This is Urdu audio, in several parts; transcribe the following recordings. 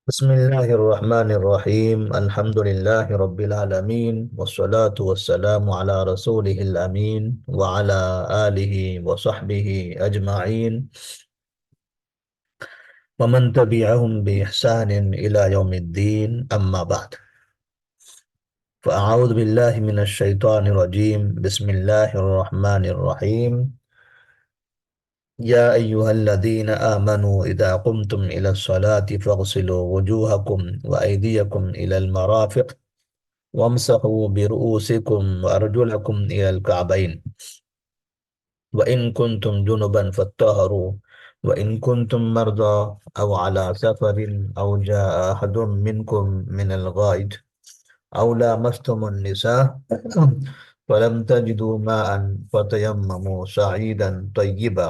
بسم الله الرحمن الرحيم الحمد لله رب العالمين والصلاة والسلام على رسوله الأمين وعلى آله وصحبه أجمعين ومن تبعهم بإحسان إلى يوم الدين أما بعد فأعوذ بالله من الشيطان الرجيم بسم الله الرحمن الرحيم يا أيها الذين آمنوا إذا قمتم إلى الصلاة فاغسلوا وجوهكم وأيديكم إلى المرافق وامسحوا برؤوسكم وأرجلكم إلى الكعبين وإن كنتم جنبا فاطهروا وإن كنتم مرضى أو على سفر أو جاء أحد منكم من الغائط أو لامستم النساء فلم تجدوا ماء فتيمموا صعيدا طيبا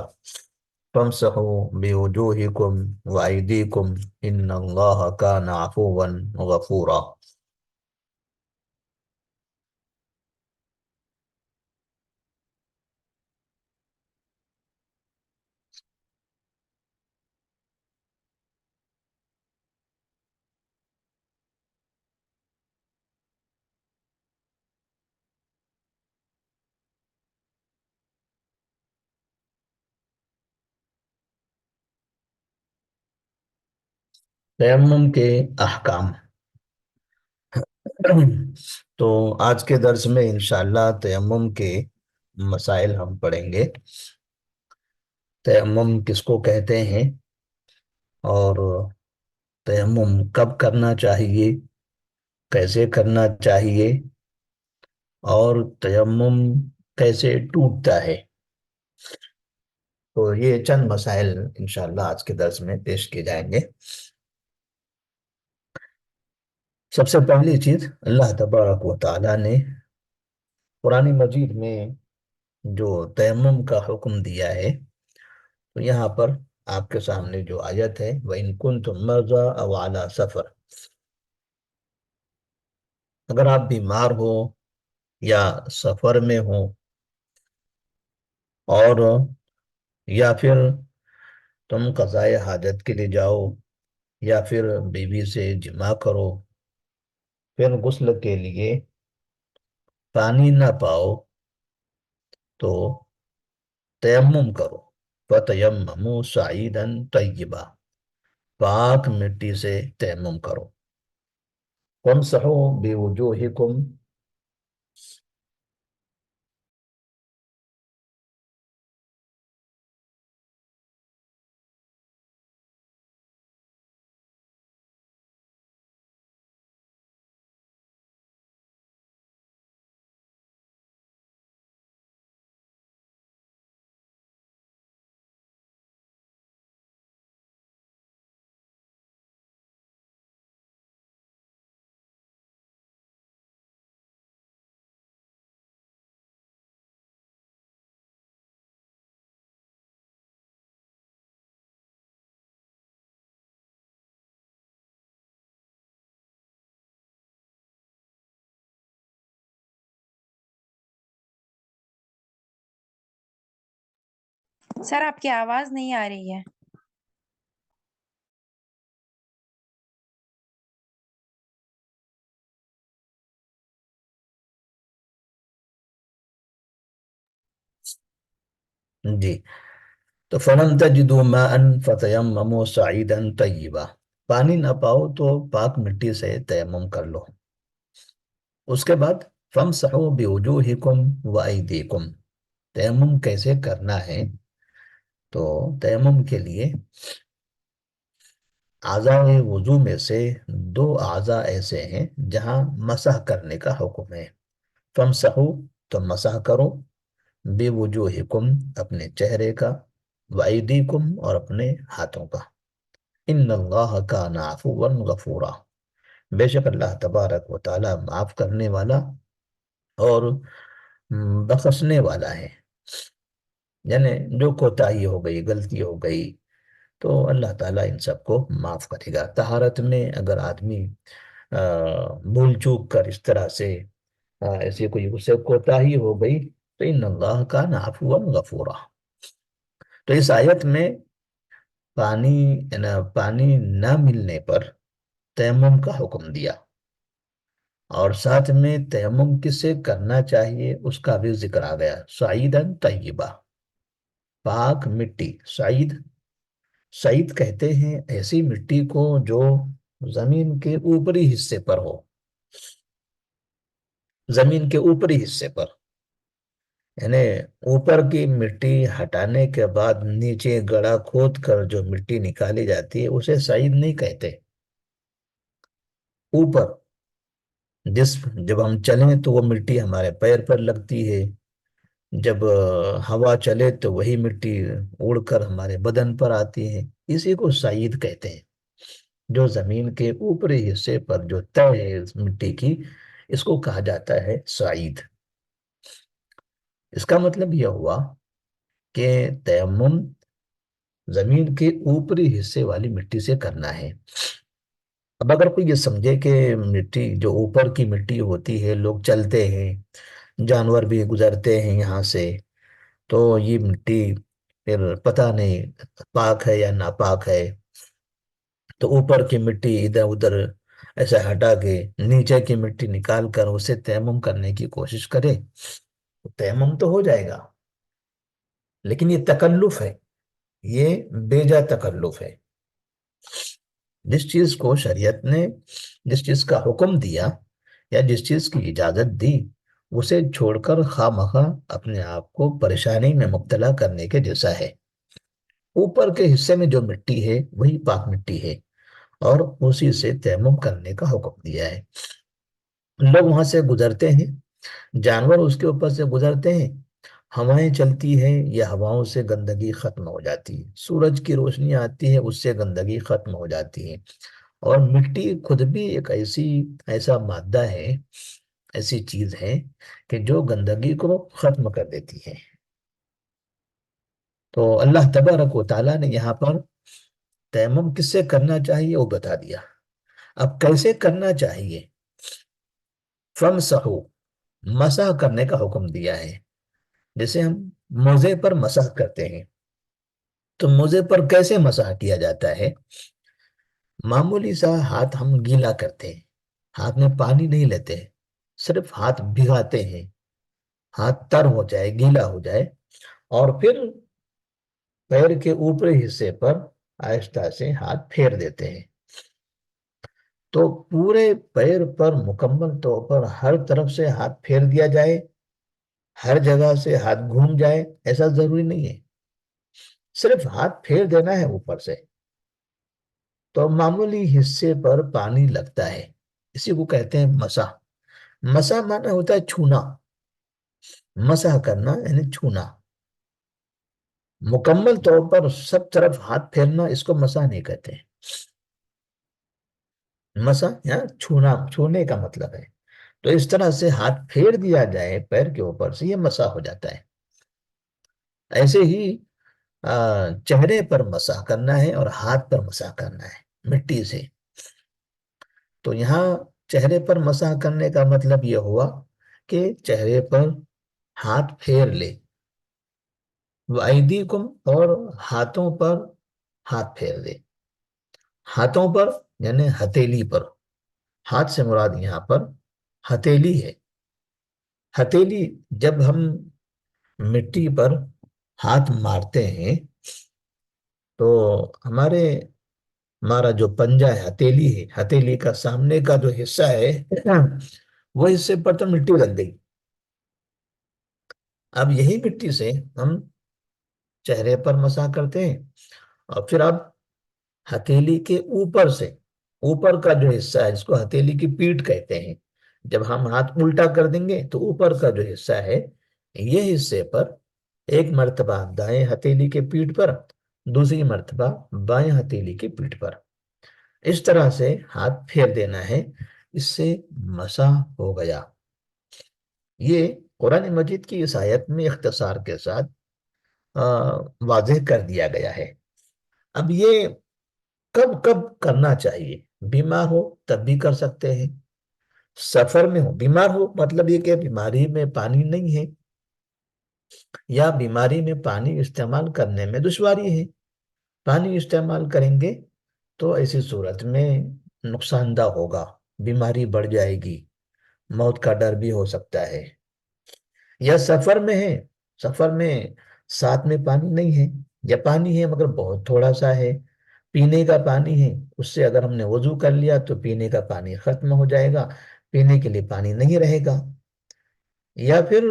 فامسحوا بوجوهكم وأيديكم إن الله كان عفوا غفورا. تیمم کے احکام تو آج کے درس میں انشاءاللہ تیمم کے مسائل ہم پڑھیں گے۔ تیمم کس کو کہتے ہیں اور تیمم کب کرنا چاہیے، کیسے کرنا چاہیے اور تیمم کیسے ٹوٹتا ہے، تو یہ چند مسائل انشاءاللہ آج کے درس میں پیش کیے جائیں گے۔ سب سے پہلی چیز، اللہ تبارک و تعالیٰ نے قرآن مجید میں جو تیمم کا حکم دیا ہے، تو یہاں پر آپ کے سامنے جو آیت ہے وَإِن كُنتُم مَرْضَىٰ أَوْ عَلَىٰ سَفَرٍ، اگر آپ بیمار ہو یا سفر میں ہو اور یا پھر تم قضائے حاجت کے لیے جاؤ یا پھر بیوی سے جمع کرو، پھر غسل کے لیے پانی نہ پاؤ تو تیمم کرو، فَتَيَمَّمُوا صَعِيدًا طَيِّبًا، پاک مٹی سے تیمم کرو، وَامْسَحُوا بِوُجُوهِكُمْ، سر آپ کی آواز نہیں آ رہی ہے۔ جی، تو فَلَمْ تَجِدُوا مَاءً فَتَيَمَّمُوا صَعِيدًا طَيِّبًا، پانی نہ پاؤ تو پاک مٹی سے تیمم کر لو۔ اس کے بعد فَامْسَحُوا بِوُجُوهِكُمْ وَأَيْدِيكُمْ، تیمم کیسے کرنا ہے؟ تو تیمم کے لیے اعضاء وضو میں سے دو اعضاء ایسے ہیں جہاں مسح کرنے کا حکم ہے۔ فَامْسَحُوا، تو مسح کرو، بِوُجُوهِكُمْ، اپنے چہرے کا، وَأَيْدِيكُمْ، اور اپنے ہاتھوں کا۔ إِنَّ اللَّهَ كَانَ عَفُوًّا غَفُورًا، بے شک اللہ تبارک و تعالی معاف کرنے والا اور بخشنے والا ہے، یعنی جو کوتاہی ہو گئی، غلطی ہو گئی تو اللہ تعالیٰ ان سب کو معاف کرے گا۔ طہارت میں اگر آدمی بھول چوک کر اس طرح سے ایسی کوئی اسے کوتاہی ہو گئی تو ان اللہ کا عفوا غفورا۔ تو اس آیت میں پانی نہ ملنے پر تیمم کا حکم دیا، اور ساتھ میں تیمم کس سے کرنا چاہیے اس کا بھی ذکر آ گیا، سعیدن طیبہ، پاک مٹی۔ سعید، سعید کہتے ہیں ایسی مٹی کو جو زمین کے اوپری حصے پر ہو، زمین کے اوپری حصے پر، یعنی اوپر کی مٹی ہٹانے کے بعد نیچے گڑھا کھود کر جو مٹی نکالی جاتی ہے اسے سعید نہیں کہتے۔ اوپر جب ہم چلیں تو وہ مٹی ہمارے پیر پر لگتی ہے، جب ہوا چلے تو وہی مٹی اڑ کر ہمارے بدن پر آتی ہے، اسی کو سعید کہتے ہیں۔ جو زمین کے اوپری حصے پر جو طے ہے اس مٹی کی، اس کو کہا جاتا ہے سعید۔ اس کا مطلب یہ ہوا کہ تیمم زمین کے اوپری حصے والی مٹی سے کرنا ہے۔ اب اگر کوئی یہ سمجھے کہ مٹی جو اوپر کی مٹی ہوتی ہے، لوگ چلتے ہیں، جانور بھی گزرتے ہیں یہاں سے، تو یہ مٹی پھر پتہ نہیں پاک ہے یا ناپاک ہے، تو اوپر کی مٹی ادھر ادھر ایسا ہٹا کے نیچے کی مٹی نکال کر اسے تیمم کرنے کی کوشش کرے تو تیمم تو ہو جائے گا، لیکن یہ تکلف ہے، یہ بیجا تکلف ہے۔ جس چیز کو شریعت نے، جس چیز کا حکم دیا یا جس چیز کی اجازت دی، اسے چھوڑ کر خواہ مخواہ اپنے آپ کو پریشانی میں مبتلا کرنے کے جیسا ہے۔ اوپر کے حصے میں جو مٹی ہے وہی پاک مٹی ہے، اور اسی سے تیمم کرنے کا حکم دیا ہے۔ لوگ وہاں سے گزرتے ہیں، جانور اس کے اوپر سے گزرتے ہیں، ہوائیں چلتی ہیں، یا ہواؤں سے گندگی ختم ہو جاتی ہے، سورج کی روشنی آتی ہے اس سے گندگی ختم ہو جاتی ہے، اور مٹی خود بھی ایک ایسا مادہ ہے، ایسی چیز ہے کہ جو گندگی کو ختم کر دیتی ہے۔ تو اللہ تبارک و تعالیٰ نے یہاں پر تیمم کس سے کرنا چاہیے وہ بتا دیا۔ اب کیسے کرنا چاہیے؟ فمسحو، مسح کرنے کا حکم دیا ہے۔ جیسے ہم موزے پر مسح کرتے ہیں، تو موزے پر کیسے مسح کیا جاتا ہے؟ معمولی سا ہاتھ ہم گیلا کرتے ہیں، ہاتھ میں پانی نہیں لیتے، صرف ہاتھ بھگاتے ہیں، ہاتھ تر ہو جائے، گیلا ہو جائے، اور پھر پیر کے اوپری حصے پر آہستہ سے ہاتھ پھیر دیتے ہیں، تو پورے پیر پر مکمل طور پر ہر طرف سے ہاتھ پھیر دیا جائے، ہر جگہ سے ہاتھ گھوم جائے، ایسا ضروری نہیں ہے، صرف ہاتھ پھیر دینا ہے اوپر سے، تو معمولی حصے پر پانی لگتا ہے، اسی کو کہتے ہیں مسح۔ مسح مانا ہوتا ہے چھونا، مسح کرنا یعنی چھونا، مکمل طور پر سب طرف ہاتھ پھیرنا اس کو مسح نہیں کہتے ہیں۔ مسح یا چھونا، چھونے کا مطلب ہے، تو اس طرح سے ہاتھ پھیر دیا جائے پیر کے اوپر سے، یہ مسح ہو جاتا ہے۔ ایسے ہی چہرے پر مسح کرنا ہے اور ہاتھ پر مسح کرنا ہے مٹی سے۔ تو یہاں چہرے پر مسح کرنے کا مطلب یہ ہوا کہ چہرے پر ہاتھ پھیر لے، وَأَيْدِيكُمْ، اور ہاتھوں پر ہاتھ پھیر دے۔ ہاتھوں پر یعنی ہتھیلی پر، ہاتھ سے مراد یہاں پر ہتھیلی ہے۔ ہتھیلی جب ہم مٹی پر ہاتھ مارتے ہیں تو ہمارا جو پنجہ ہے، ہتھیلی ہے، ہتھیلی کا سامنے کا جو حصہ ہے وہ حصے پر تو مٹی لگ گئی۔ اب یہی مٹی سے ہم چہرے پر مسح کرتے ہیں، اور پھر اب ہتھیلی کے اوپر سے، اوپر کا جو حصہ ہے جس کو ہتھیلی کی پیٹھ کہتے ہیں، جب ہم ہاتھ الٹا کر دیں گے تو اوپر کا جو حصہ ہے یہ حصے پر ایک مرتبہ دائیں ہتھیلی کے پیٹھ پر، دوسری مرتبہ بائیں ہتھیلی کی پیٹھ پر، اس طرح سے ہاتھ پھیر دینا ہے، اس سے مسح ہو گیا۔ یہ قرآن مجید کی اس آیت میں اختصار کے ساتھ واضح کر دیا گیا ہے۔ اب یہ کب کب کرنا چاہیے؟ بیمار ہو تب بھی کر سکتے ہیں، سفر میں ہو، بیمار ہو مطلب یہ کہ بیماری میں پانی نہیں ہے، یا بیماری میں پانی استعمال کرنے میں دشواری ہے، پانی استعمال کریں گے تو ایسی صورت میں نقصان دہ ہوگا، بیماری بڑھ جائے گی، موت کا ڈر بھی ہو سکتا ہے، یا سفر میں ہے، سفر میں ساتھ میں پانی نہیں ہے، یا پانی ہے مگر بہت تھوڑا سا ہے، پینے کا پانی ہے، اس سے اگر ہم نے وضو کر لیا تو پینے کا پانی ختم ہو جائے گا، پینے کے لیے پانی نہیں رہے گا، یا پھر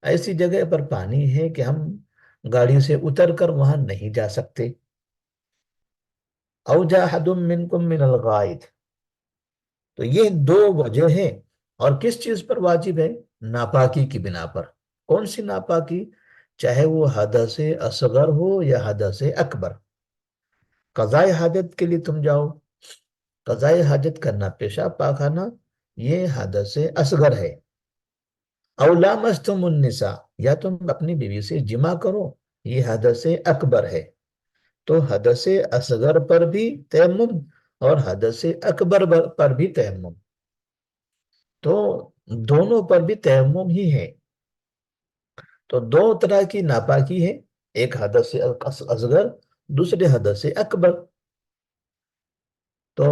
ایسی جگہ پر پانی ہے کہ ہم گاڑی سے اتر کر وہاں نہیں جا سکتے، او جا احد منکم من الغائط، تو یہ دو وجہ ہیں، اور کس چیز پر واجب ہے؟ ناپاکی کی بنا پر۔ کون سی ناپاکی؟ چاہے وہ حدث اصغر ہو یا حدث اکبر۔ قضاء حاجت کے لیے تم جاؤ، قضاء حاجت کرنا، پیشاب پاخانہ، یہ حدث اصغر ہے۔ او لامستم النساء، یا تم اپنی بیوی سے جمع کرو، یہ حدث اکبر ہے۔ تو حدث اصغر پر بھی تیمم اور حدث اکبر پر بھی تیمم، تو دونوں پر بھی تیمم ہی ہے۔ تو دو طرح کی ناپاکی ہے، ایک حدث اصغر، دوسرے حدث اکبر۔ تو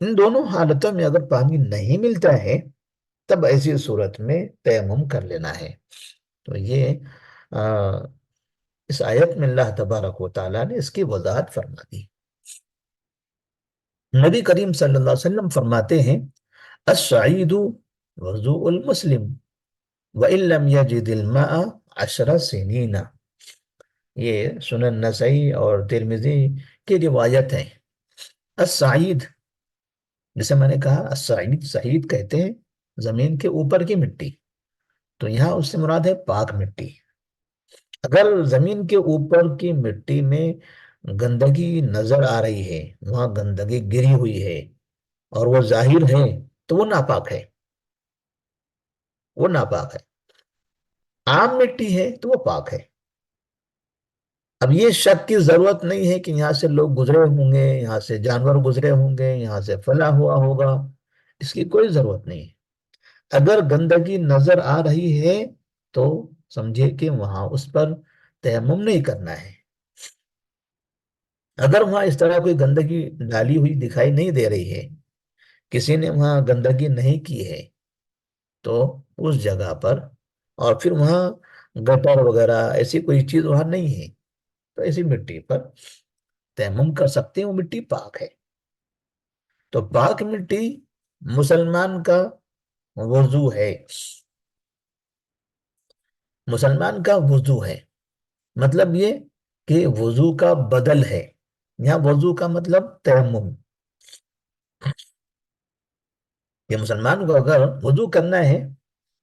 ان دونوں حالتوں میں اگر پانی نہیں ملتا ہے تب ایسی صورت میں تیمم کر لینا ہے۔ تو یہ اس آیت میں اللہ تبارک و تعالیٰ نے اس کی وضاحت فرما دی۔ نبی کریم صلی اللہ علیہ وسلم فرماتے ہیں السعید وضوء المسلم وَإِن لَّمْ يَجِدِ الْمَاءَ 10 سِنِينَ، یہ سنن نسائی اور ترمذی کی روایت ہے۔ السعید، جسے میں نے کہا السعید، سعید کہتے ہیں زمین کے اوپر کی مٹی، تو یہاں اس سے مراد ہے پاک مٹی۔ اگر زمین کے اوپر کی مٹی میں گندگی نظر آ رہی ہے، وہاں گندگی گری ہوئی ہے اور وہ ظاہر ہے، تو وہ ناپاک ہے، وہ ناپاک ہے۔ عام مٹی ہے تو وہ پاک ہے۔ اب یہ شک کی ضرورت نہیں ہے کہ یہاں سے لوگ گزرے ہوں گے، یہاں سے جانور گزرے ہوں گے، یہاں سے فلاں ہوا ہوگا، اس کی کوئی ضرورت نہیں ہے۔ اگر گندگی نظر آ رہی ہے تو سمجھے کہ وہاں اس پر تیمم نہیں کرنا ہے۔ اگر وہاں اس طرح کوئی گندگی ڈالی ہوئی دکھائی نہیں دے رہی ہے، کسی نے وہاں گندگی نہیں کی ہے، تو اس جگہ پر، اور پھر وہاں گٹر وغیرہ ایسی کوئی چیز وہاں نہیں ہے، تو ایسی مٹی پر تیمم کر سکتے ہیں، وہ مٹی پاک ہے۔ تو پاک مٹی مسلمان کا وضو ہے، مسلمان کا وضو ہے، مطلب یہ کہ وضو کا بدل ہے۔ یہاں وضو کا مطلب تیمم، کہ مسلمان کو اگر وضو کرنا ہے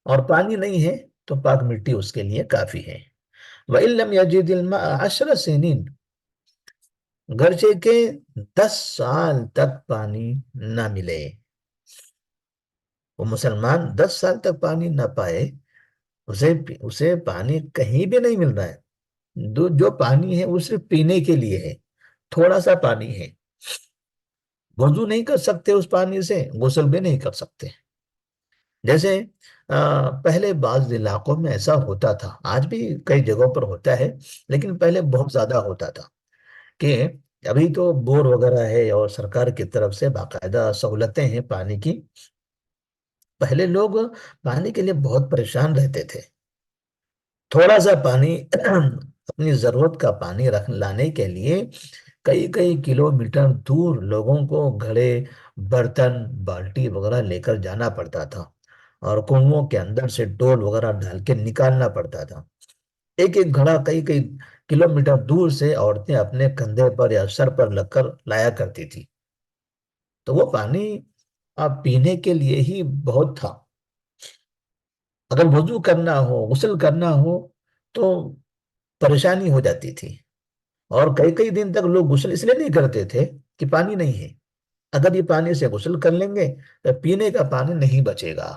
اور پانی نہیں ہے تو پاک مٹی اس کے لیے کافی ہے۔ وَإِن لَّمْ يَجِدِ الْمَاءَ 10 سِنِينَ، گرچہ کہ 10 سال تک پانی نہ ملے، وہ مسلمان 10 سال تک پانی نہ پائے، اسے پانی کہیں بھی نہیں مل رہا ہے، جو پانی ہے وہ صرف پینے کے لیے ہے، تھوڑا سا پانی ہے، وضو نہیں کر سکتے اس پانی سے، غسل بھی نہیں کر سکتے۔ جیسے پہلے بعض علاقوں میں ایسا ہوتا تھا، آج بھی کئی جگہوں پر ہوتا ہے، لیکن پہلے بہت زیادہ ہوتا تھا کہ ابھی تو بور وغیرہ ہے اور سرکار کی طرف سے باقاعدہ سہولتیں ہیں پانی کی، پہلے لوگ پانی کے لیے بہت پریشان رہتے تھے۔ تھوڑا سا پانی اپنی ضرورت کا پانی لانے کے لیے کئی کئی کلومیٹر دور لوگوں کو گھڑے، برتن، بالٹی وغیرہ لے کر جانا پڑتا تھا، اور کنووں کے اندر سے ڈول وغیرہ ڈال کے نکالنا پڑتا تھا۔ ایک ایک گھڑا کئی کئی کلومیٹر دور سے عورتیں اپنے کندھے پر یا سر پر لگ کر لایا کرتی تھی، تو وہ پانی آپ پینے کے لیے ہی بہت تھا۔ اگر وضو کرنا ہو، غسل کرنا ہو تو پریشانی ہو جاتی تھی، اور کئی کئی دن تک لوگ غسل اس لیے نہیں کرتے تھے کہ پانی نہیں ہے، اگر یہ پانی سے غسل کر لیں گے تو پینے کا پانی نہیں بچے گا۔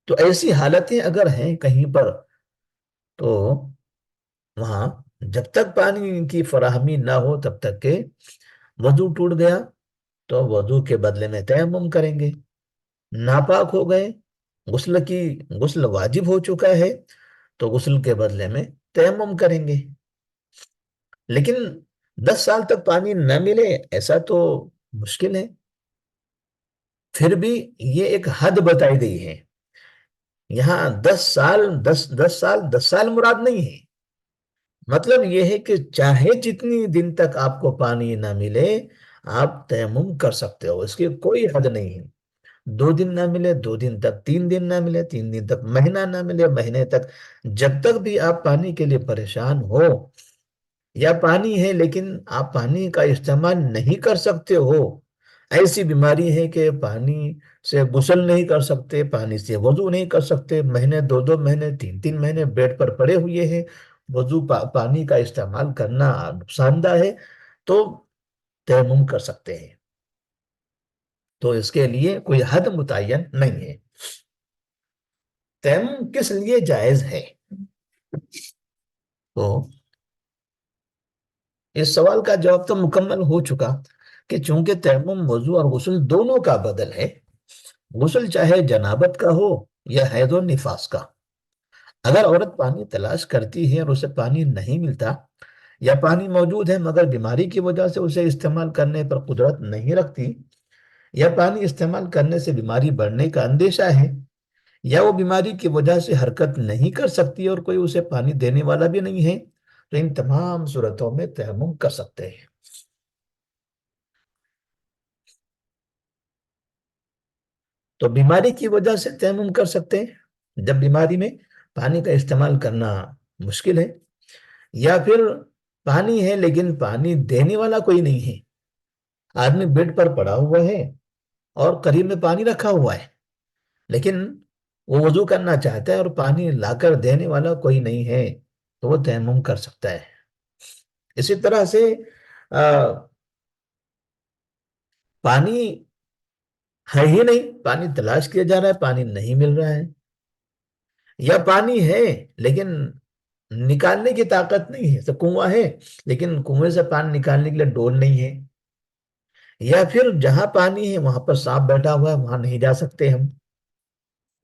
تو ایسی حالتیں اگر ہیں کہیں پر، تو وہاں جب تک پانی کی فراہمی نہ ہو تب تک کہ وضو ٹوٹ گیا تو وضو کے بدلے میں تیمم کریں گے، ناپاک ہو گئے، غسل واجب ہو چکا ہے تو غسل کے بدلے میں تیمم کریں گے۔ لیکن 10 سال تک پانی نہ ملے ایسا تو مشکل ہے. پھر بھی یہ ایک حد بتائی گئی ہے. یہاں 10 سال، 10 سال مراد نہیں ہے. مطلب یہ ہے کہ چاہے جتنی دن تک آپ کو پانی نہ ملے آپ تیمم کر سکتے ہو، اس کی کوئی حد نہیں ہے. 2 دن نہ ملے 2 دن تک، 3 دن نہ ملے 3 دن تک، مہینہ نہ ملے مہینے تک. جب تک بھی آپ پانی کے لیے پریشان ہو، یا پانی ہے لیکن آپ پانی کا استعمال نہیں کر سکتے ہو، ایسی بیماری ہے کہ پانی سے غسل نہیں کر سکتے، پانی سے وضو نہیں کر سکتے، مہینے 2 2 مہینے 3 3 مہینے بیڈ پر پڑے ہوئے ہیں، وضو پانی کا استعمال کرنا نقصان دہ ہے، تو تیمم کر سکتے ہیں. تو اس کے لیے کوئی حد متعین نہیں ہے. تیمم کس لیے جائز ہے؟ تو اس سوال کا جواب تو مکمل ہو چکا کہ چونکہ تیمم وضو اور غسل دونوں کا بدل ہے. غسل چاہے جنابت کا ہو یا حیض و نفاس کا. اگر عورت پانی تلاش کرتی ہے اور اسے پانی نہیں ملتا، یا پانی موجود ہے مگر بیماری کی وجہ سے اسے استعمال کرنے پر قدرت نہیں رکھتی، یا پانی استعمال کرنے سے بیماری بڑھنے کا اندیشہ ہے، یا وہ بیماری کی وجہ سے حرکت نہیں کر سکتی اور کوئی اسے پانی دینے والا بھی نہیں ہے، تو ان تمام صورتوں میں تیمم کر سکتے ہیں. تو بیماری کی وجہ سے تیمم کر سکتے ہیں جب بیماری میں پانی کا استعمال کرنا مشکل ہے، یا پھر پانی ہے لیکن پانی دینے والا کوئی نہیں ہے. آدمی بیڈ پر پڑا ہوا ہے اور قریب میں پانی رکھا ہوا ہے، لیکن وہ وضو کرنا چاہتا ہے اور پانی لا کر دینے والا کوئی نہیں ہے، تو وہ تیمم کر سکتا ہے. اسی طرح سے پانی ہے ہی نہیں، پانی تلاش کیا جا رہا ہے پانی نہیں مل رہا ہے، یا پانی ہے لیکن نکالنے کی طاقت نہیں ہے. تو کنواں ہے لیکن کنویں سے پانی نکالنے کے لیے ڈول نہیں ہے، یا پھر جہاں پانی ہے وہاں پر سانپ بیٹھا ہوا ہے وہاں نہیں جا سکتے ہم.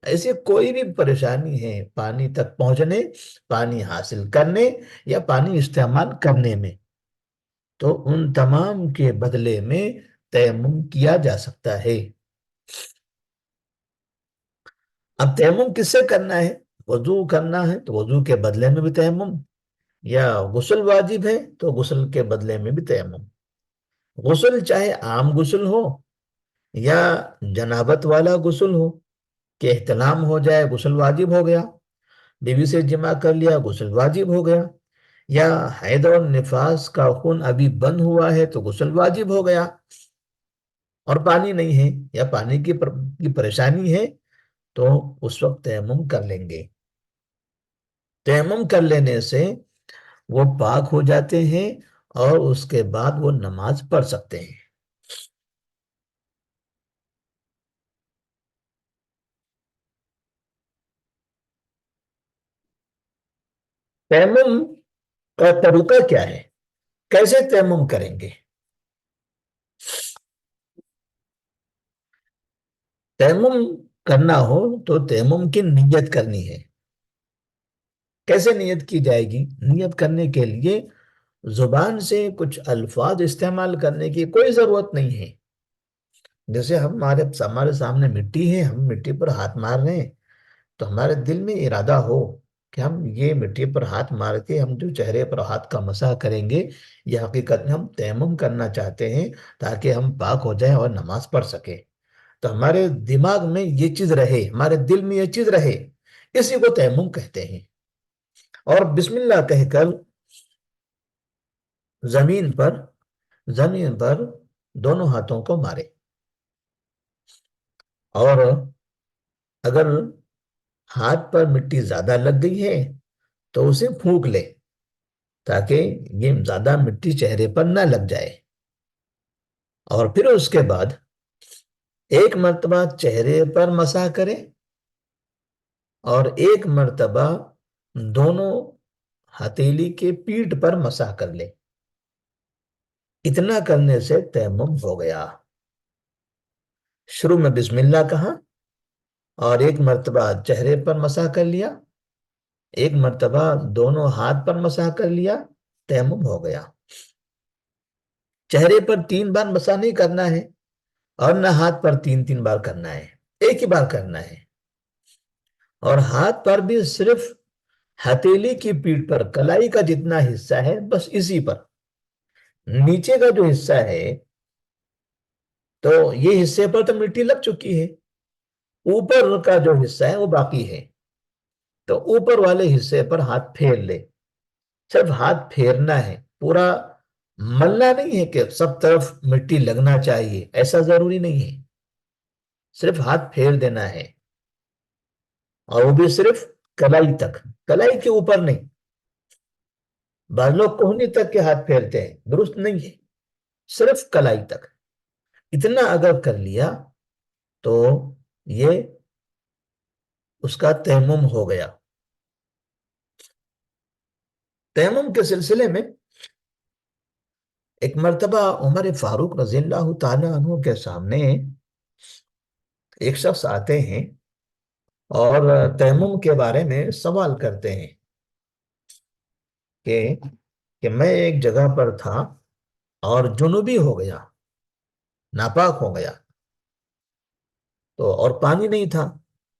ایسی کوئی بھی پریشانی ہے پانی تک پہنچنے، پانی حاصل کرنے یا پانی استعمال کرنے میں، تو ان تمام کے بدلے میں تیمم کیا جا سکتا ہے. اب تیمم کس سے کرنا ہے؟ وضو کرنا ہے تو وضو کے بدلے میں بھی تیمم، یا غسل واجب ہے تو غسل کے بدلے میں بھی تیمم. غسل چاہے عام غسل ہو یا جنابت والا غسل ہو، کہ احتلام ہو جائے غسل واجب ہو گیا، بیوی سے جمع کر لیا غسل واجب ہو گیا، یا حید اور نفاس کا خون ابھی بند ہوا ہے تو غسل واجب ہو گیا، اور پانی نہیں ہے یا پانی کی پریشانی ہے، تو اس وقت تیمم کر لیں گے. تیمم کر لینے سے وہ پاک ہو جاتے ہیں اور اس کے بعد وہ نماز پڑھ سکتے ہیں. تیمم کا طریقہ کیا ہے؟ کیسے تیمم کریں گے؟ تیمم کرنا ہو تو تیمم کی نیت کرنی ہے. کیسے نیت کی جائے گی؟ نیت کرنے کے لیے زبان سے کچھ الفاظ استعمال کرنے کی کوئی ضرورت نہیں ہے. جیسے ہمارے سامنے مٹی ہے، ہم مٹی پر ہاتھ مار رہے ہیں، تو ہمارے دل میں ارادہ ہو کہ ہم یہ مٹی پر ہاتھ مار کے ہم جو چہرے پر ہاتھ کا مسح کریں گے، یہ حقیقت میں ہم تیمم کرنا چاہتے ہیں تاکہ ہم پاک ہو جائیں اور نماز پڑھ سکیں. تو ہمارے دماغ میں یہ چیز رہے، ہمارے دل میں یہ چیز رہے، اسی کو تیمم کہتے ہیں. اور بسم اللہ کہہ کر زمین پر زمین پر دونوں ہاتھوں کو مارے، اور اگر ہاتھ پر مٹی زیادہ لگ گئی ہے تو اسے پھونک لے تاکہ یہ زیادہ مٹی چہرے پر نہ لگ جائے. اور پھر اس کے بعد ایک مرتبہ چہرے پر مسح کرے اور ایک مرتبہ دونوں ہتھیلی کے پیٹھ پر مسح کر لے. اتنا کرنے سے تیمم ہو گیا. شروع میں بسم اللہ کہا اور ایک مرتبہ چہرے پر مسح کر لیا، ایک مرتبہ دونوں ہاتھ پر مسح کر لیا، تیمم ہو گیا. چہرے پر 3 بار مسح نہیں کرنا ہے، اور نہ ہاتھ پر 3 3 بار کرنا ہے، ایک ہی بار کرنا ہے۔ اور ہاتھ پر بھی صرف ہتھیلی کی پیٹھ پر کلائی کا جتنا حصہ ہے بس اسی پر، نیچے کا جو حصہ ہے تو یہ حصے پر تو مٹی لگ چکی ہے، اوپر کا جو حصہ ہے وہ باقی ہے، تو اوپر والے حصے پر ہاتھ پھیر لے، صرف ہاتھ پھیرنا ہے، پورا ملنا نہیں ہے کہ سب طرف مٹی لگنا چاہیے، ایسا ضروری نہیں ہے، صرف ہاتھ پھیر دینا ہے، اور وہ بھی صرف کلائی تک، کلائی کے اوپر نہیں۔ بعض لوگ کوہنی تک کے ہاتھ پھیرتے ہیں، درست نہیں ہے، صرف کلائی تک، اتنا اگر کر لیا تو یہ اس کا تیمم ہو گیا۔ تیمم کے سلسلے میں ایک مرتبہ عمر فاروق رضی اللہ تعالی عنہ کے سامنے ایک شخص آتے ہیں اور تیمم کے بارے میں سوال کرتے ہیں کہ میں ایک جگہ پر تھا اور جنوبی ہو گیا، ناپاک ہو گیا، تو اور پانی نہیں تھا،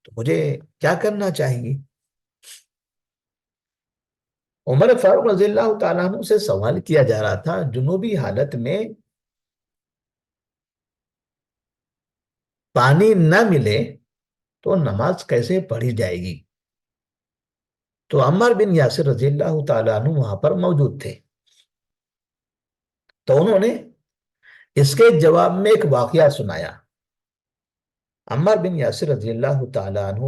تو مجھے کیا کرنا چاہیے؟ عمر فاروق رضی اللہ تعالیٰ عنہ سے سوال کیا جا رہا تھا، جنوبی حالت میں پانی نہ ملے تو نماز کیسے پڑھی جائے گی؟ تو عمار بن یاسر رضی اللہ تعالیٰ عنہ وہاں پر موجود تھے، تو انہوں نے اس کے جواب میں ایک واقعہ سنایا۔ عمار بن یاسر رضی اللہ تعالیٰ عنہ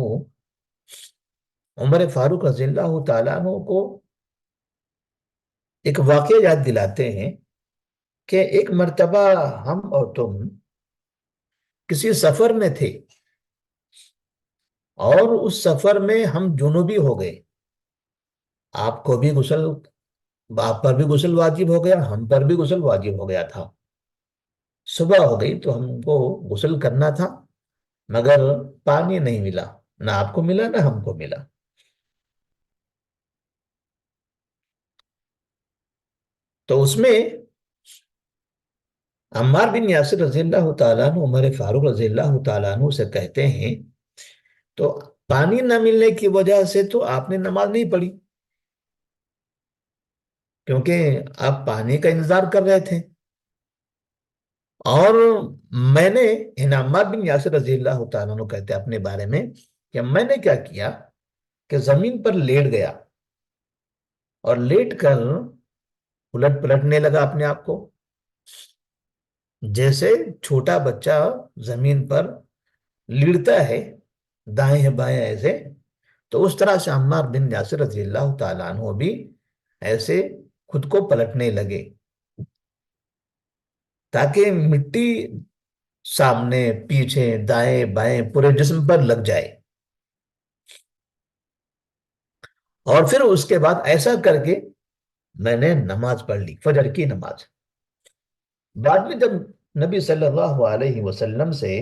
عمر فاروق رضی اللہ تعالیٰ عنہ کو ایک واقعہ یاد دلاتے ہیں کہ ایک مرتبہ ہم اور تم کسی سفر میں تھے، اور اس سفر میں ہم جنوبی ہو گئے، آپ کو بھی غسل، آپ پر بھی غسل واجب ہو گیا، ہم پر بھی غسل واجب ہو گیا تھا، صبح ہو گئی تو ہم کو غسل کرنا تھا، مگر پانی نہیں ملا، نہ آپ کو ملا نہ ہم کو ملا۔ تو اس میں عمار بن یاسر رضی اللہ تعالیٰ عنہ عمر فاروق رضی اللہ تعالیٰ عنہ سے کہتے ہیں، تو پانی نہ ملنے کی وجہ سے تو آپ نے نماز نہیں پڑھی، کیونکہ آپ پانی کا انتظار کر رہے تھے، اور میں نے، عمار بن یاسر رضی اللہ تعالیٰ عنہ کہتے ہیں اپنے بارے میں کہ میں نے کیا کیا کہ زمین پر لیٹ گیا، اور لیٹ کر الٹ پلٹنے لگا اپنے آپ کو، جیسے چھوٹا بچہ زمین پر لیڑتا ہے دائیں بائیں ایسے، تو اس طرح سے عمار بن یاسر رضی اللہ تعالیٰ عنہ بھی ایسے خود کو پلٹنے لگے، تاکہ مٹی سامنے پیچھے دائیں بائیں پورے جسم پر لگ جائے، اور پھر اس کے بعد ایسا کر کے میں نے نماز پڑھ لی، فجر کی نماز۔ بعد میں جب نبی صلی اللہ علیہ وسلم سے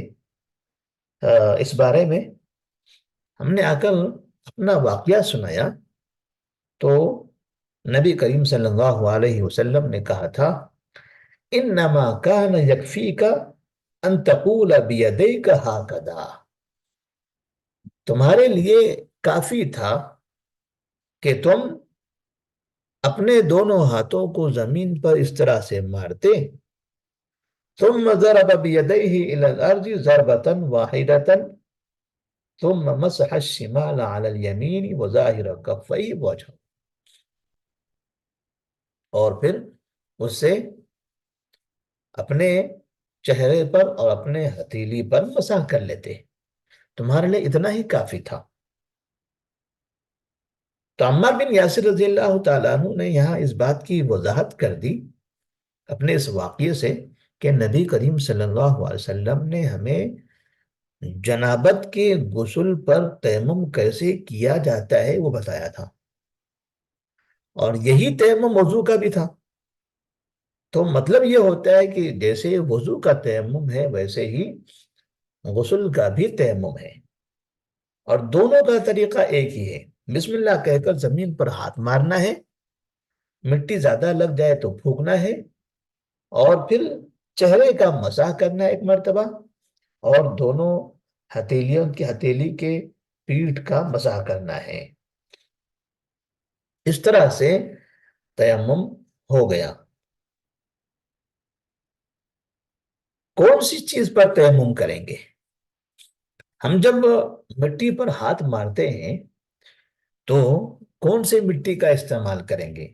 اس بارے میں ہم نے آ کر اپنا واقعہ سنایا، تو نبی کریم صلی اللہ علیہ وسلم نے کہا تھا، انما کان یکفیک ان تقول بیدیک ہاکذا، تمہارے لیے کافی تھا کہ تم اپنے دونوں ہاتھوں کو زمین پر اس طرح سے مارتے، ثم ضرب بيديه الى الارض ضربة واحدة ثم مسح الشمال على اليمين وظاهر كفيه وجهه، اور پھر اس سے اپنے چہرے پر اور اپنے ہتھیلی پر مسح کر لیتے، تمہارے لیے اتنا ہی کافی تھا۔ تو عمار بن یاسر رضی اللہ تعالیٰ عنہ نے یہاں اس بات کی وضاحت کر دی اپنے اس واقعے سے کہ نبی کریم صلی اللہ علیہ وسلم نے ہمیں جنابت کے غسل پر تیمم کیسے کیا جاتا ہے وہ بتایا تھا، اور یہی تیمم وضو کا بھی تھا۔ تو مطلب یہ ہوتا ہے کہ جیسے وضو کا تیمم ہے ویسے ہی غسل کا بھی تیمم ہے، اور دونوں کا طریقہ ایک ہی ہے، بسم اللہ کہہ کر زمین پر ہاتھ مارنا ہے، مٹی زیادہ لگ جائے تو پھونکنا ہے، اور پھر چہرے کا مسح کرنا ایک مرتبہ، اور دونوں ہتھیلیوں کی ہتھیلی کے پیٹھ کا مسح کرنا ہے۔ اس طرح سے تیمم ہو گیا۔ کون سی چیز پر تیمم کریں گے؟ ہم جب مٹی پر ہاتھ مارتے ہیں تو کون سے مٹی کا استعمال کریں گے؟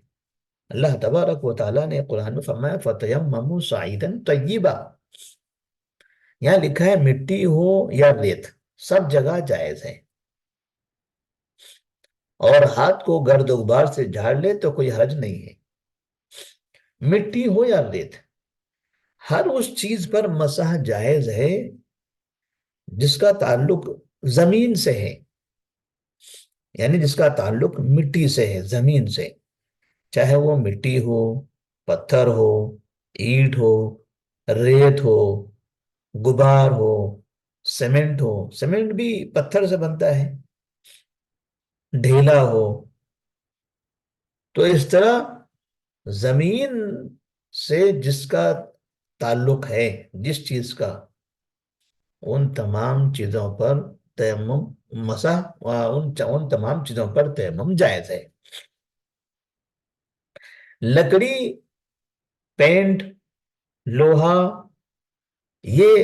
اللہ تبارک و تعالیٰ نے قرآن میں فرمایا فَتَيَمَّمُوا صَعِيدًا طَيِّبًا۔ یہاں لکھا ہے مٹی ہو یا ریت، سب جگہ جائز ہے، اور ہاتھ کو گرد و غبار سے جھاڑ لے تو کوئی حرج نہیں ہے۔ مٹی ہو یا ریت، ہر اس چیز پر مسح جائز ہے جس کا تعلق زمین سے ہے، یعنی جس کا تعلق مٹی سے ہے، زمین سے، چاہے وہ مٹی ہو، پتھر ہو، اینٹ ہو، ریت ہو، غبار ہو، سیمنٹ ہو، سیمنٹ بھی پتھر سے بنتا ہے، ڈھیلا ہو۔ تو اس طرح زمین سے جس کا تعلق ہے، جس چیز کا، ان تمام چیزوں پر تیمم مسح، ان تمام چیزوں پر تیمم جائز ہے۔ لکڑی، پینٹ، لوہا، یہ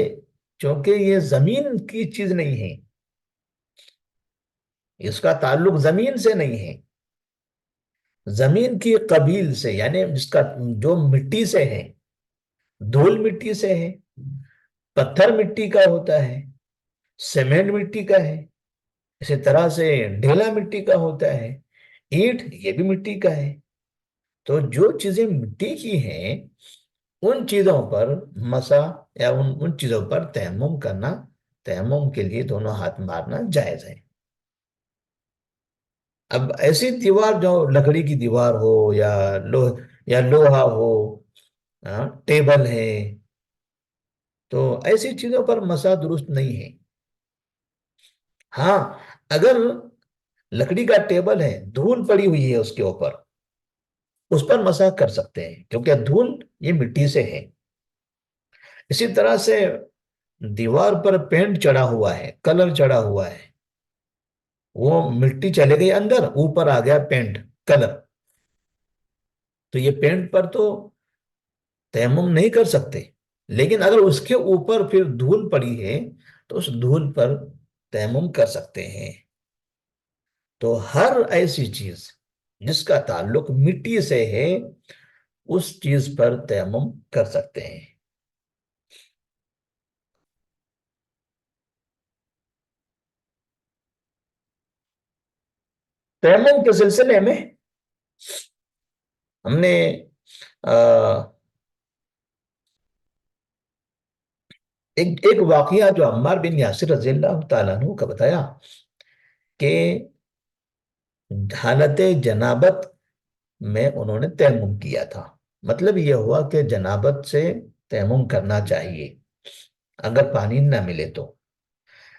چونکہ یہ زمین کی چیز نہیں ہے، اس کا تعلق زمین سے نہیں ہے، زمین کی قبیل سے، یعنی جس کا جو مٹی سے ہے، دھول مٹی سے ہے، پتھر مٹی کا ہوتا ہے، سیمنٹ مٹی کا ہے، اسی طرح سے ڈھیلا مٹی کا ہوتا ہے، اینٹ یہ بھی مٹی کا ہے۔ تو جو چیزیں مٹی کی ہیں ان چیزوں پر مسح یا ان چیزوں پر تیمم کرنا، تیمم کے لیے دونوں ہاتھ مارنا جائز ہے۔ اب ایسی دیوار جو لکڑی کی دیوار ہو یا لوہا ہو، ٹیبل ہے، تو ایسی چیزوں پر مسح درست نہیں ہے۔ ہاں، اگر لکڑی کا ٹیبل ہے، دھول پڑی ہوئی ہے اس کے اوپر، اس پر مسح کر سکتے ہیں کیونکہ دھول یہ مٹی سے ہے۔ اسی طرح سے دیوار پر پینٹ چڑھا ہوا ہے، کلر چڑھا ہوا ہے، وہ مٹی چلے گئی اندر، اوپر آ گیا پینٹ، کلر، تو یہ پینٹ پر تو تیمم نہیں کر سکتے، لیکن اگر اس کے اوپر پھر دھول پڑی ہے تو اس دھول پر تیمم کر سکتے ہیں۔ تو ہر ایسی چیز جس کا تعلق مٹی سے ہے اس چیز پر تیمم کر سکتے ہیں۔ تیمم کے سلسلے میں ہم نے ایک واقعہ جو عمار بن یاسر رضی اللہ تعالیٰ عنہ کا بتایا کہ حالت جنابت میں انہوں نے تیمم کیا تھا۔ مطلب یہ ہوا کہ جنابت سے تیمم کرنا چاہیے اگر پانی نہ ملے تو۔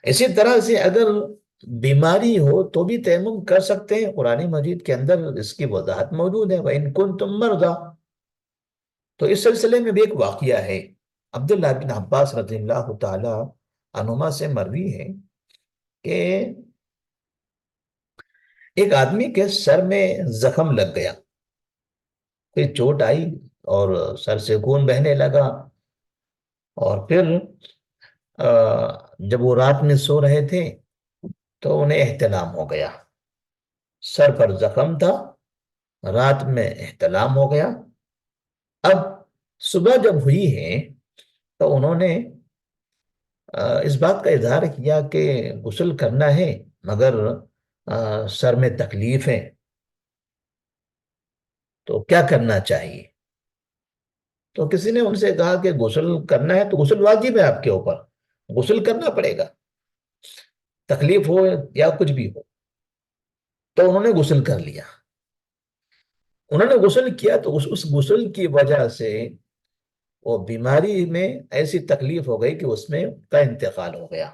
اسی طرح سے اگر بیماری ہو تو بھی تیمم کر سکتے ہیں، قرآن مجید کے اندر اس کی وضاحت موجود ہے وَإِن كُنتُم مَرْضَىٰ۔ تو اس سلسلے میں بھی ایک واقعہ ہے، عبداللہ بن عباس رضی اللہ تعالی عنہما سے مروی ہے کہ ایک آدمی کے سر میں زخم لگ گیا، پھر چوٹ آئی اور سر سے خون بہنے لگا، اور پھر جب وہ رات میں سو رہے تھے تو انہیں احتلام ہو گیا، سر پر زخم تھا، رات میں احتلام ہو گیا۔ اب صبح جب ہوئی ہے تو انہوں نے اس بات کا اظہار کیا کہ غسل کرنا ہے مگر سر میں تکلیف ہے، تو کیا کرنا چاہیے؟ تو کسی نے ان سے کہا کہ غسل کرنا ہے تو غسل واجب ہے آپ کے اوپر، غسل کرنا پڑے گا، تکلیف ہو یا کچھ بھی ہو۔ تو انہوں نے غسل کر لیا، انہوں نے غسل کیا تو اس غسل کی وجہ سے وہ بیماری میں ایسی تکلیف ہو گئی کہ اس میں کا انتقال ہو گیا۔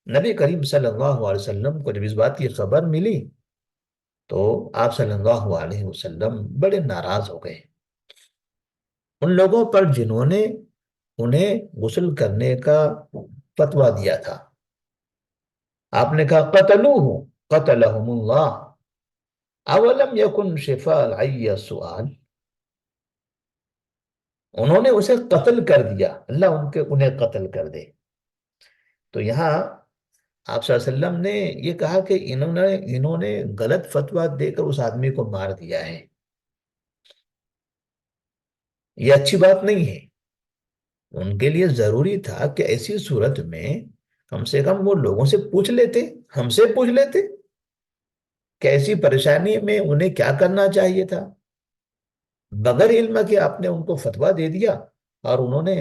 نبی کریم صلی اللہ علیہ وسلم کو جب اس بات کی خبر ملی تو آپ صلی اللہ علیہ وسلم بڑے ناراض ہو گئے، ان لوگوں پر جنہوں نے انہیں غسل کرنے کا فتویٰ دیا تھا. آپ نے کہا قتلوہ قتلہم اللہ اولم یکن شفاء العی السؤال. انہوں نے اسے قتل کر دیا، اللہ انہیں قتل کر دے. تو یہاں آپ صلی اللہ علیہ وسلم نے یہ کہا کہ انہوں نے غلط فتویٰ دے کر اس آدمی کو مار دیا ہے، یہ اچھی بات نہیں ہے. ان کے لیے ضروری تھا کہ ایسی صورت میں کم سے کم وہ لوگوں سے پوچھ لیتے، ہم سے پوچھ لیتے کہ ایسی پریشانی میں انہیں کیا کرنا چاہیے تھا. بغیر علم کے آپ نے ان کو فتویٰ دے دیا اور انہوں نے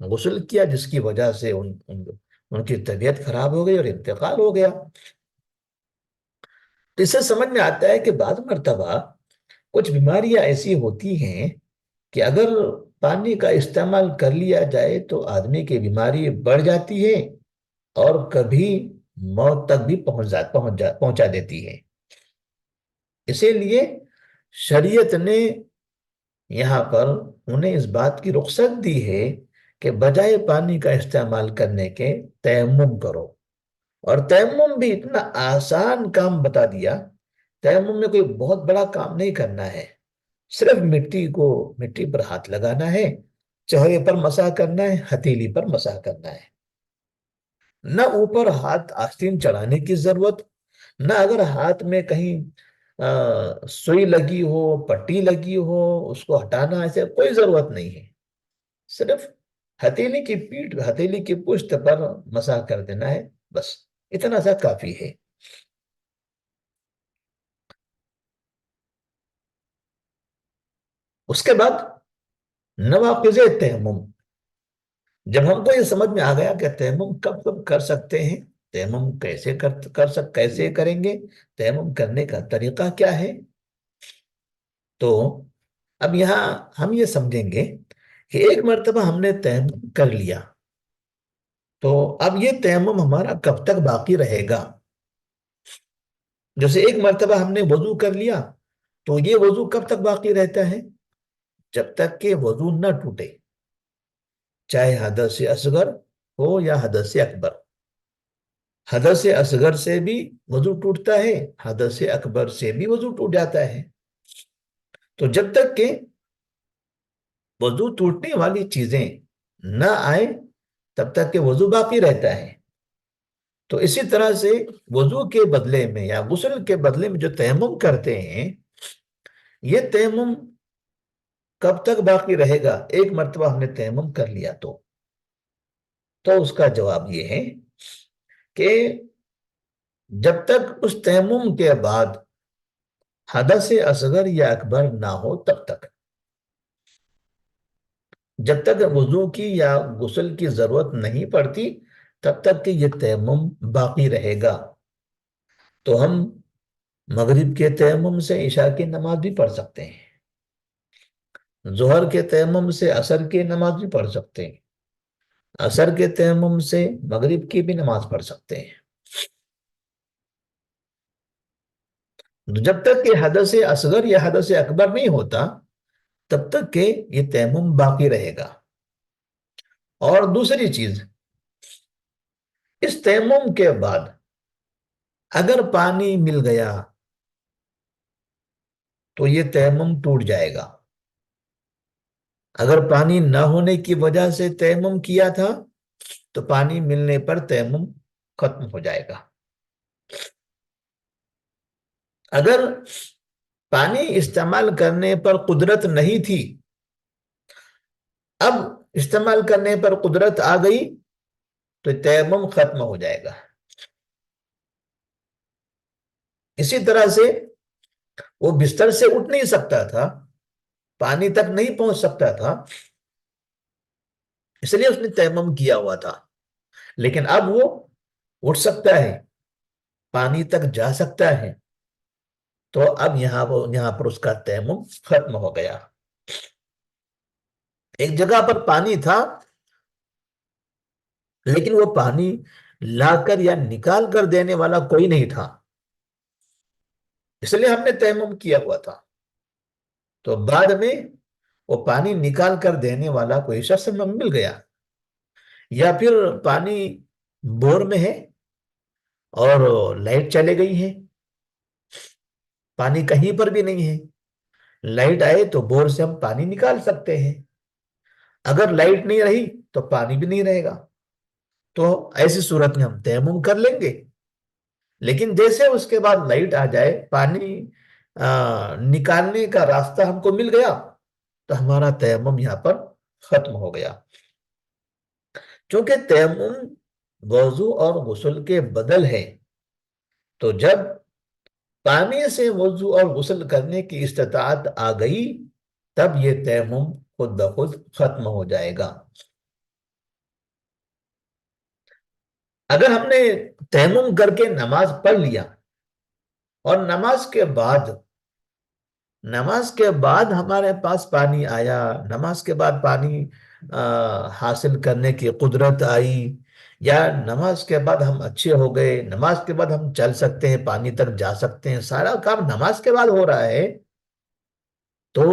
غسل کیا، جس کی وجہ سے ان کی طبیعت خراب ہو گئی اور انتقال ہو گیا. تو اس سے سمجھ میں آتا ہے کہ بعض مرتبہ کچھ بیماریاں ایسی ہوتی ہیں کہ اگر پانی کا استعمال کر لیا جائے تو آدمی کی بیماری بڑھ جاتی ہے اور کبھی موت تک بھی پہنچا دیتی ہے. اسی لیے شریعت نے یہاں پر انہیں اس بات کی رخصت دی ہے کہ بجائے پانی کا استعمال کرنے کے تیمم کرو. اور تیمم بھی اتنا آسان کام بتا دیا. تیمم میں کوئی بہت بڑا کام نہیں کرنا ہے، صرف مٹی پر ہاتھ لگانا ہے، چہرے پر مسح کرنا ہے، ہتھیلی پر مسح کرنا ہے. نہ اوپر ہاتھ آستین چڑھانے کی ضرورت، نہ اگر ہاتھ میں کہیں سوئی لگی ہو، پٹی لگی ہو، اس کو ہٹانا، ایسے کوئی ضرورت نہیں ہے. صرف ہتھیلی کی پشت پر مسح کر دینا ہے، بس اتنا سا کافی ہے. اس کے بعد نواقض تیمم. جب ہم کو یہ سمجھ میں آ گیا کہ تیمم کب کب کر سکتے ہیں، تیمم کیسے کریں گے، تیمم کرنے کا طریقہ کیا ہے، تو اب یہاں ہم یہ سمجھیں گے کہ ایک مرتبہ ہم نے تیمم کر لیا تو اب یہ تیمم ہمارا کب تک باقی رہے گا. جیسے ایک مرتبہ ہم نے وضو کر لیا تو یہ وضو کب تک باقی رہتا ہے؟ جب تک کہ وضو نہ ٹوٹے، چاہے حدث اصغر ہو یا حدث اکبر. حدث اصغر سے بھی وضو ٹوٹتا ہے، حدث اکبر سے بھی وضو ٹوٹ جاتا ہے. تو جب تک کہ وضو ٹوٹنے والی چیزیں نہ آئے تب تک کہ وضو باقی رہتا ہے. تو اسی طرح سے وضو کے بدلے میں یا غسل کے بدلے میں جو تیمم کرتے ہیں، یہ تیمم کب تک باقی رہے گا؟ ایک مرتبہ ہم نے تیمم کر لیا تو اس کا جواب یہ ہے کہ جب تک اس تیمم کے بعد حدث اصغر یا اکبر نہ ہو تب تک، جب تک وضو کی یا غسل کی ضرورت نہیں پڑتی تب تک کہ یہ تیمم باقی رہے گا. تو ہم مغرب کے تیمم سے عشاء کی نماز بھی پڑھ سکتے ہیں، ظہر کے تیمم سے عصر کی نماز بھی پڑھ سکتے ہیں، عصر کے تیمم سے مغرب کی بھی نماز پڑھ سکتے ہیں. جب تک کہ حدث اصغر یا حدث اکبر نہیں ہوتا تب تک کہ یہ تیمم باقی رہے گا. اور دوسری چیز، اس تیمم کے بعد اگر پانی مل گیا تو یہ تیمم ٹوٹ جائے گا. اگر پانی نہ ہونے کی وجہ سے تیمم کیا تھا تو پانی ملنے پر تیمم ختم ہو جائے گا. اگر پانی استعمال کرنے پر قدرت نہیں تھی، اب استعمال کرنے پر قدرت آ گئی تو تیمم ختم ہو جائے گا. اسی طرح سے وہ بستر سے اٹھ نہیں سکتا تھا، پانی تک نہیں پہنچ سکتا تھا، اس لیے اس نے تیمم کیا ہوا تھا. لیکن اب وہ اٹھ سکتا ہے، پانی تک جا سکتا ہے، تو اب یہاں پر اس کا تیمم ختم ہو گیا. ایک جگہ پر پانی تھا لیکن وہ پانی لا کر یا نکال کر دینے والا کوئی نہیں تھا، اس لیے ہم نے تیمم کیا ہوا تھا. تو بعد میں وہ پانی نکال کر دینے والا کوئی شخص مل گیا، یا پھر پانی بور میں ہے اور لائٹ چلے گئی ہے، پانی کہیں پر بھی نہیں ہے، لائٹ آئے تو بور سے ہم پانی نکال سکتے ہیں، اگر لائٹ نہیں رہی تو پانی بھی نہیں رہے گا، تو ایسی صورت میں ہم تیمم کر لیں گے، لیکن جیسے اس کے بعد لائٹ آ جائے، پانی نکالنے کا راستہ ہم کو مل گیا، تو ہمارا تیمم یہاں پر ختم ہو گیا، چونکہ تیمم وضو اور غسل کے بدل ہے، تو جب پانی سے وضو اور غسل کرنے کی استطاعت آ گئی، تب یہ تیمم خود بخود ختم ہو جائے گا۔ اگر ہم نے تیمم کر کے نماز پڑھ لیا اور نماز کے بعد ہمارے پاس پانی آیا، نماز کے بعد پانی حاصل کرنے کی قدرت آئی، یا نماز کے بعد ہم اچھے ہو گئے، نماز کے بعد ہم چل سکتے ہیں، پانی تک جا سکتے ہیں، سارا کام نماز کے بعد ہو رہا ہے، تو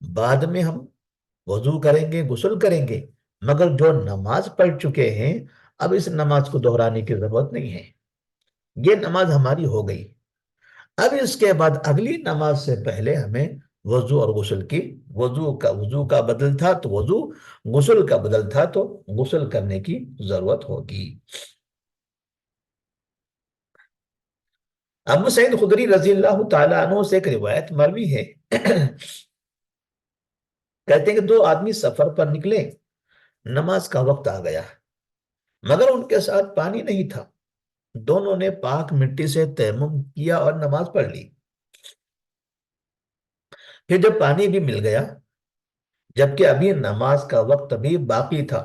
بعد میں ہم وضو کریں گے، غسل کریں گے، مگر جو نماز پڑھ چکے ہیں اب اس نماز کو دہرانے کی ضرورت نہیں ہے، یہ نماز ہماری ہو گئی، اب اس کے بعد اگلی نماز سے پہلے ہمیں وضو اور غسل کی، وضو کا بدل تھا تو وضو، غسل کا بدل تھا تو غسل کرنے کی ضرورت ہوگی۔ ابو سعید خدری رضی اللہ تعالیٰ عنہ سے ایک روایت مروی ہے، کہتے ہیں کہ دو آدمی سفر پر نکلے، نماز کا وقت آ گیا مگر ان کے ساتھ پانی نہیں تھا، دونوں نے پاک مٹی سے تیمم کیا اور نماز پڑھ لی، پھر جب پانی بھی مل گیا جبکہ ابھی نماز کا وقت بھی باقی تھا،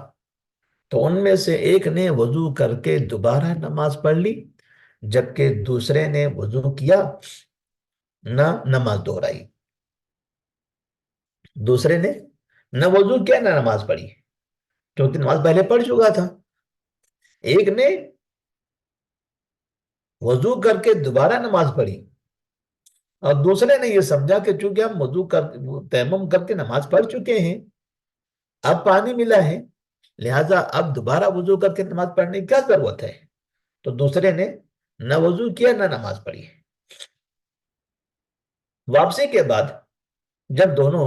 تو ان میں سے ایک نے وضو کر کے دوبارہ نماز پڑھ لی، جبکہ دوسرے نے وضو کیا نہ نماز دہرائی، دوسرے نے نہ وضو کیا نہ نماز پڑھی، کیونکہ نماز پہلے پڑھ چکا تھا، ایک نے وضو کر کے دوبارہ نماز پڑھی اور دوسرے نے یہ سمجھا کہ چونکہ ہم تیمم کر کے نماز پڑھ چکے ہیں، اب پانی ملا ہے، لہٰذا اب دوبارہ وضو کر کے نماز پڑھنے کی کیا ضرورت ہے، تو دوسرے نے نہ وضو کیا نہ نماز پڑھی۔ واپسی کے بعد جب دونوں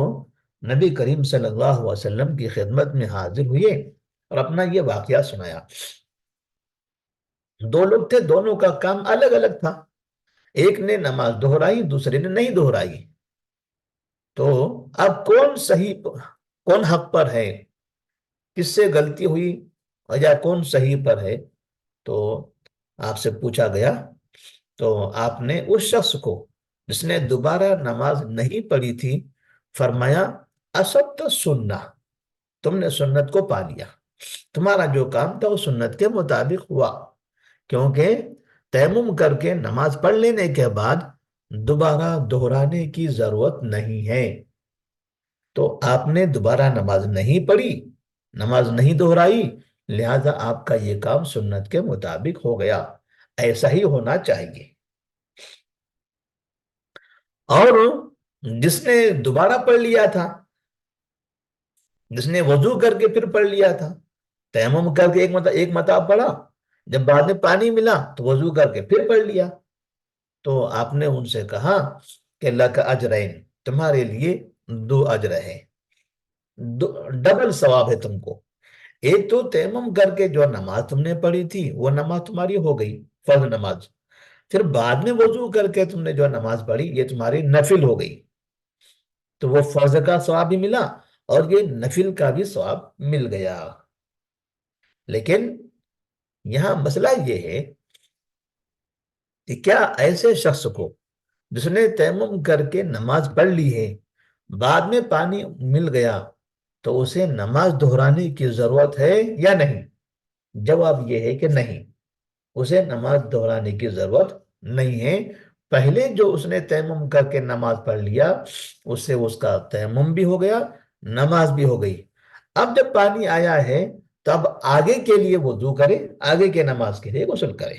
نبی کریم صلی اللہ علیہ وسلم کی خدمت میں حاضر ہوئے اور اپنا یہ واقعہ سنایا، دو لوگ تھے، دونوں کا کام الگ الگ تھا، ایک نے نماز دہرائی دوسرے نے نہیں دہرائی، تو اب کون حق پر ہے، کس سے غلطی ہوئی یا کون صحیح پر ہے، تو آپ سے پوچھا گیا، تو آپ نے اس شخص کو جس نے دوبارہ نماز نہیں پڑھی تھی فرمایا اصبت سنہ، تم نے سنت کو پا لیا، تمہارا جو کام تھا وہ سنت کے مطابق ہوا، کیونکہ تیمم کر کے نماز پڑھ لینے کے بعد دوبارہ دہرانے کی ضرورت نہیں ہے، تو آپ نے دوبارہ نماز نہیں پڑھی، نماز نہیں دہرائی، لہذا آپ کا یہ کام سنت کے مطابق ہو گیا، ایسا ہی ہونا چاہیے۔ اور جس نے دوبارہ پڑھ لیا تھا، جس نے وضو کر کے پھر پڑھ لیا تھا، تیمم کر کے ایک مرتبہ پڑھا، جب بعد میں پانی ملا تو وضو کر کے پھر پڑھ لیا، تو آپ نے ان سے کہا کہ لک اجرین، تمہارے لیے دو اجر ہے، ڈبل ثواب ہے تم کو، ایک تو تیمم کر کے جو نماز تم نے پڑھی تھی وہ نماز تمہاری ہو گئی، فرض نماز، پھر بعد میں وضو کر کے تم نے جو نماز پڑھی یہ تمہاری نفل ہو گئی، تو وہ فرض کا ثواب بھی ملا اور یہ نفل کا بھی ثواب مل گیا۔ لیکن یہاں مسئلہ یہ ہے کہ کیا ایسے شخص کو جس نے تیمم کر کے نماز پڑھ لی ہے بعد میں پانی مل گیا تو اسے نماز دہرانے کی ضرورت ہے یا نہیں؟ جواب یہ ہے کہ نہیں، اسے نماز دہرانے کی ضرورت نہیں ہے، پہلے جو اس نے تیمم کر کے نماز پڑھ لیا اس سے اس کا تیمم بھی ہو گیا، نماز بھی ہو گئی، اب جب پانی آیا ہے تو اب آگے کے لیے وضو کرے، آگے کے نماز کے لیے غسل کرے۔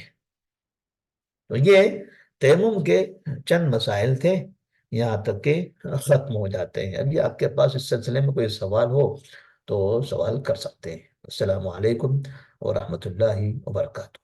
تو یہ تیمم کے چند مسائل تھے، یہاں تک کہ ختم ہو جاتے ہیں۔ ابھی آپ کے پاس اس سلسلے میں کوئی سوال ہو تو سوال کر سکتے ہیں۔ السلام علیکم ورحمۃ اللہ وبرکاتہ۔